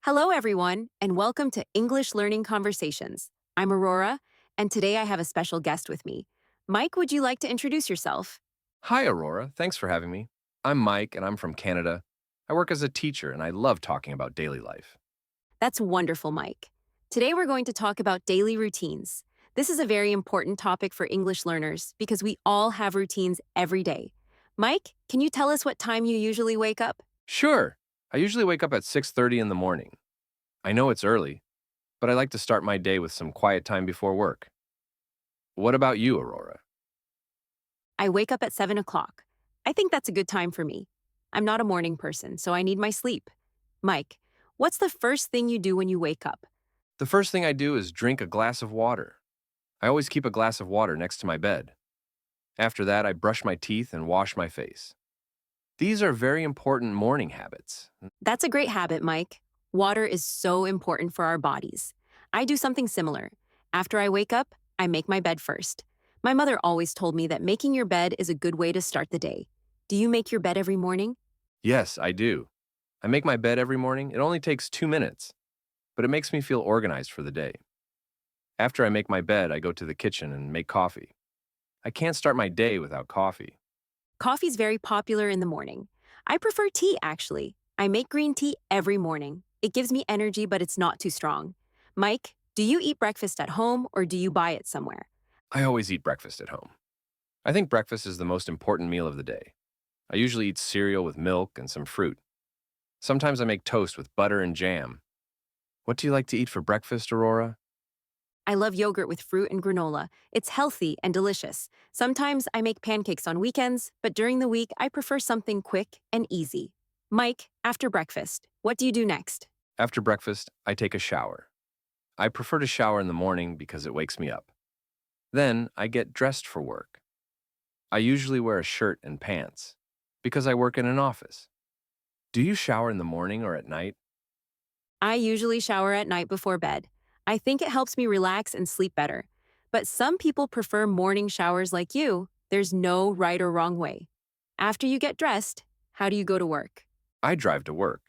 Hello, everyone, and welcome to English Learning Conversations. I'm Aurora, and today I have a special guest with me. Mike, would you like to introduce yourself? Hi, Aurora. Thanks for having me. I'm Mike, and I'm from Canada. I work as a teacher, and I love talking about daily life. That's wonderful, Mike. Today we're going to talk about daily routines. This is a very important topic for English learners because we all have routines every day. Mike, can you tell us what time you usually wake up? Sure, I usually wake up at 6:30 in the morning. I know it's early, but I like to start my day with some quiet time before work. What about you, Aurora? I wake up at 7 o'clock. I think that's a good time for me. I'm not a morning person, so I need my sleep. Mike, what's the first thing you do when you wake up? The first thing I do is drink a glass of water. I always keep a glass of water next to my bed. After that, I brush my teeth and wash my face. These are very important morning habits. That's a great habit, Mike. Water is so important for our bodies. I do something similar. After I wake up, I make my bed first. My mother always told me that making your bed is a good way to start the day. Do you make your bed every morning? Yes, I do. I make my bed every morning. It only takes 2 minutes, but it makes me feel organized for the day. After I make my bed, I go to the kitchen and make coffee. I can't start my day without coffee. Coffee's very popular in the morning. I prefer tea, actually. I make green tea every morning. It gives me energy, but it's not too strong. Mike, do you eat breakfast at home or do you buy it somewhere? I always eat breakfast at home. I think breakfast is the most important meal of the day. I usually eat cereal with milk and some fruit. Sometimes I make toast with butter and jam. What do you like to eat for breakfast, Aurora? I love yogurt with fruit and granola. It's healthy and delicious. Sometimes I make pancakes on weekends, but during the week I prefer something quick and easy. Mike, after breakfast, what do you do next? After breakfast, I take a shower. I prefer to shower in the morning because it wakes me up. Then I get dressed for work. I usually wear a shirt and pants because I work in an office. Do you shower in the morning or at night? I usually shower at night before bed. I think it helps me relax and sleep better. But some people prefer morning showers like you. There's no right or wrong way. After you get dressed, how do you go to work? I drive to work.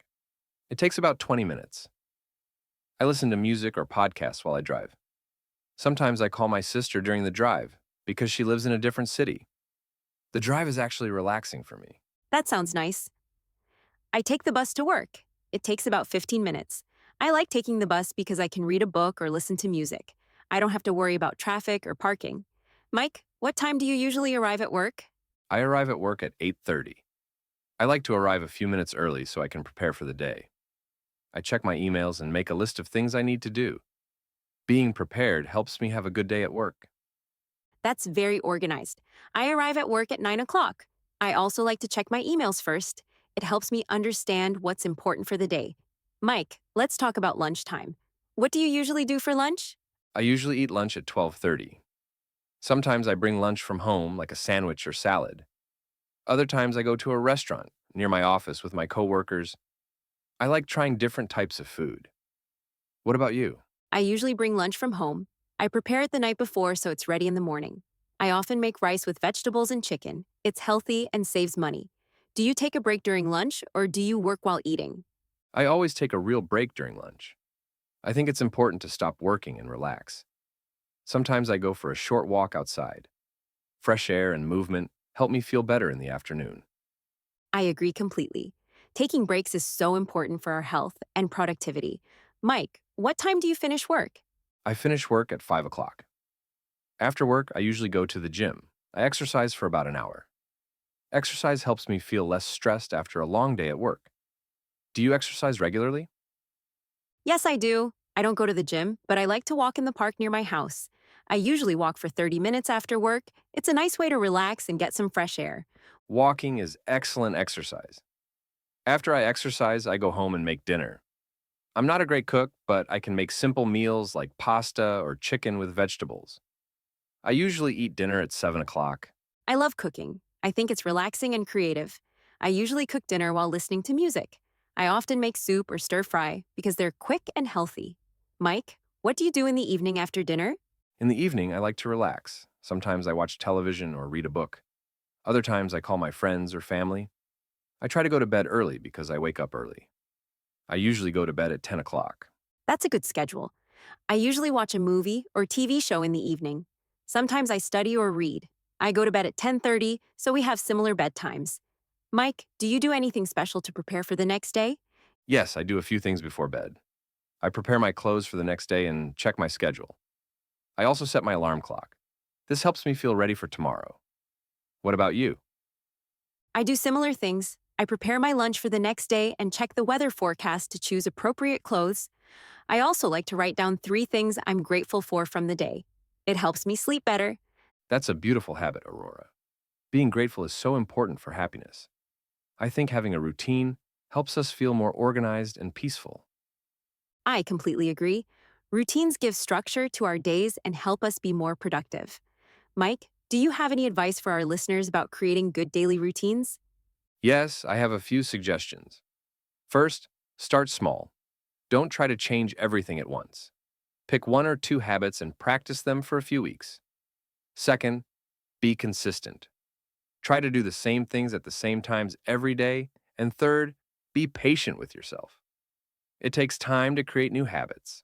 It takes about 20 minutes. I listen to music or podcasts while I drive. Sometimes I call my sister during the drive because she lives in a different city. The drive is actually relaxing for me. That sounds nice. I take the bus to work. It takes about 15 minutes. I like taking the bus because I can read a book or listen to music. I don't have to worry about traffic or parking. Mike, what time do you usually arrive at work? I arrive at work at 8:30. I like to arrive a few minutes early so I can prepare for the day. I check my emails and make a list of things I need to do. Being prepared helps me have a good day at work. That's very organized. I arrive at work at 9 o'clock. I also like to check my emails first. It helps me understand what's important for the day. Mike, let's talk about lunchtime. What do you usually do for lunch? I usually eat lunch at 12:30. Sometimes I bring lunch from home like a sandwich or salad. Other times I go to a restaurant near my office with my coworkers. I like trying different types of food. What about you? I usually bring lunch from home. I prepare it the night before so it's ready in the morning. I often make rice with vegetables and chicken. It's healthy and saves money. Do you take a break during lunch or do you work while eating? I always take a real break during lunch. I think it's important to stop working and relax. Sometimes I go for a short walk outside. Fresh air and movement help me feel better in the afternoon. I agree completely. Taking breaks is so important for our health and productivity. Mike, what time do you finish work? I finish work at 5 o'clock. After work, I usually go to the gym. I exercise for about an hour. Exercise helps me feel less stressed after a long day at work. Do you exercise regularly? Yes, I do. I don't go to the gym, but I like to walk in the park near my house. I usually walk for 30 minutes after work. It's a nice way to relax and get some fresh air. Walking is excellent exercise. After I exercise, I go home and make dinner. I'm not a great cook, but I can make simple meals like pasta or chicken with vegetables. I usually eat dinner at 7 o'clock. I love cooking. I think it's relaxing and creative. I usually cook dinner while listening to music. I often make soup or stir fry because they're quick and healthy. Mike, what do you do in the evening after dinner? In the evening, I like to relax. Sometimes I watch television or read a book. Other times, I call my friends or family. I try to go to bed early because I wake up early. I usually go to bed at 10 o'clock. That's a good schedule. I usually watch a movie or TV show in the evening. Sometimes I study or read. I go to bed at 10:30, so we have similar bedtimes. Mike, do you do anything special to prepare for the next day? Yes, I do a few things before bed. I prepare my clothes for the next day and check my schedule. I also set my alarm clock. This helps me feel ready for tomorrow. What about you? I do similar things. I prepare my lunch for the next day and check the weather forecast to choose appropriate clothes. I also like to write down 3 things I'm grateful for from the day. It helps me sleep better. That's a beautiful habit, Aurora. Being grateful is so important for happiness. I think having a routine helps us feel more organized and peaceful. I completely agree. Routines give structure to our days and help us be more productive. Mike, do you have any advice for our listeners about creating good daily routines? Yes, I have a few suggestions. First, start small. Don't try to change everything at once. Pick 1 or 2 habits and practice them for a few weeks. Second, be consistent. Try to do the same things at the same times every day. And third, be patient with yourself. It takes time to create new habits.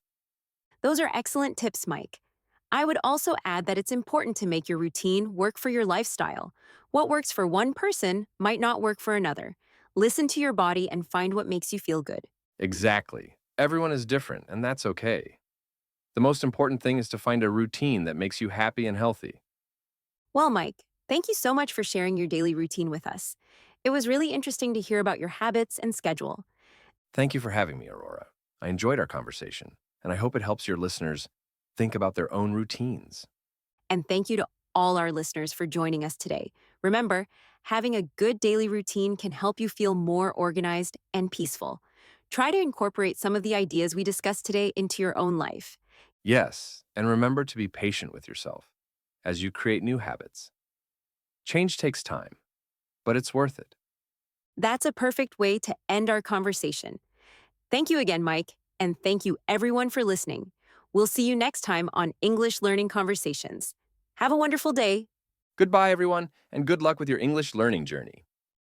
Those are excellent tips, Mike. I would also add that it's important to make your routine work for your lifestyle. What works for one person might not work for another. Listen to your body and find what makes you feel good. Exactly. Everyone is different, and that's okay. The most important thing is to find a routine that makes you happy and healthy. Well, Mike, thank you so much for sharing your daily routine with us. It was really interesting to hear about your habits and schedule. Thank you for having me, Aurora. I enjoyed our conversation, and I hope it helps your listeners think about their own routines. And thank you to all our listeners for joining us today. Remember, having a good daily routine can help you feel more organized and peaceful. Try to incorporate some of the ideas we discussed today into your own life. Yes, and remember to be patient with yourself as you create new habits. Change takes time, but it's worth it. That's a perfect way to end our conversation. Thank you again, Mike, and thank you everyone for listening. We'll see you next time on English Learning Conversations. Have a wonderful day. Goodbye, everyone, and good luck with your English learning journey.